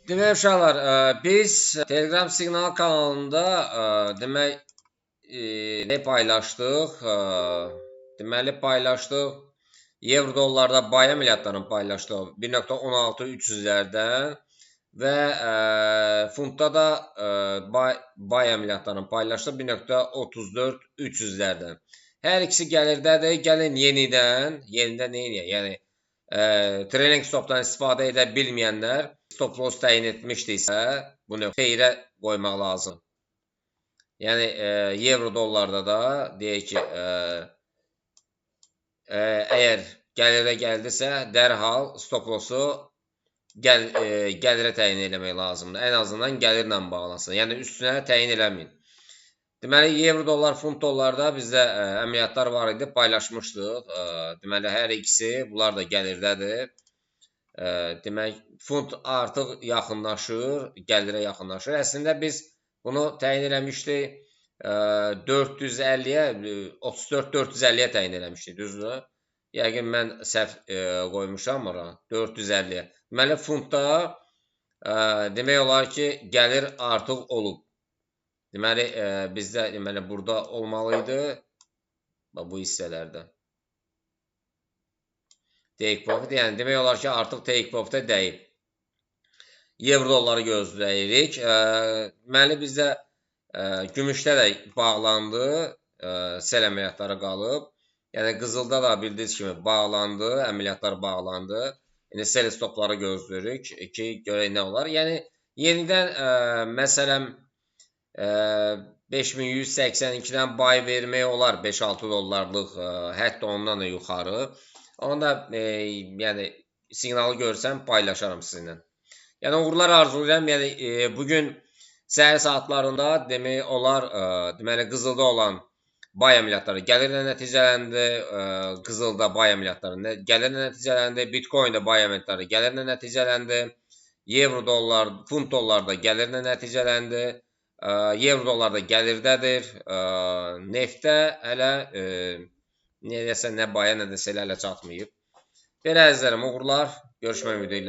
Demək uşaqlar, biz Telegram siqnal kanalında demək ne paylaşdıq? Deməli paylaşdıq. Euro dollarda bay əməliyyatlarını paylaşdıq 1.16-300'lərdən və funtda da bay əməliyyatlarını paylaşdıq 1.34-300'lərdən. Hər ikisi gəlirdədir. Gəlin yenidən neyiniyək? Yəni trailing stopdan istifadə edə bilməyənlər stop loss təyin etmişdirsə, bunu xeyrə qoymaq lazım. Yəni euro dollarda da deyək ki, əgər gəlirə gəldisə, dərhal stop lossu gəlirə təyin eləmək lazımdır. Ən azından gəlirlə bağlansın. Yəni üstünə təyin eləməyin. Deməli, euro dollar, funt dollarda bizdə əməliyyatlar var idi, paylaşmışdıq. Deməli, hər ikisi, bunlar da gəlirdədir. Demək, funt artıq yaxınlaşır, gəlirə yaxınlaşır. Əslində biz bunu təyin eləmişdik 450-yə, 34-450-yə təyin eləmişdik, düzdür? Yəqin mən səhv qoymuşam ora, 450-yə. Deməli, funtda demək olar ki, gəlir artıq olub. Deməli, bizdə burada olmalıydı, bu hissələrdə. Take profit, yəni demək olar ki, artıq take profitə dəyib. Euro dolları gözləyirik. Deməli, bizdə gümüşdə də bağlandı, sel əməliyyatları qalıb. Yəni, qızılda da bildiyiniz kimi bağlandı, əməliyyatlar bağlandı. Yəni, sel stopları gözləyirik ki, görək nə olar. Yəni, yenidən məsələn, 5182-dən bay vermək olar 5-6 dollarlıq, hətta ondan da yuxarı. Onda yəni siqnalı görsəm paylaşaram sizinlə. Yəni uğurlar arzulayıram. Yəni bugün səhər saatlarında demək olar, deməli qızılda olan bay əməliyyatları gəlirlə nəticələndi, qızılda bay əməliyyatları gəlirlə nəticələndi, Bitcoin-də bay əməliyyatları gəlirlə nəticələndi, euro dollar, funt dollarda gəlirlə nəticələndi. Euro dollarda gəlirdədir. Neftdə hələ nə baya, nə də selə hələ çatmayıb. Belə əzizlərim, uğurlar. Görüşmək ümidi ilə.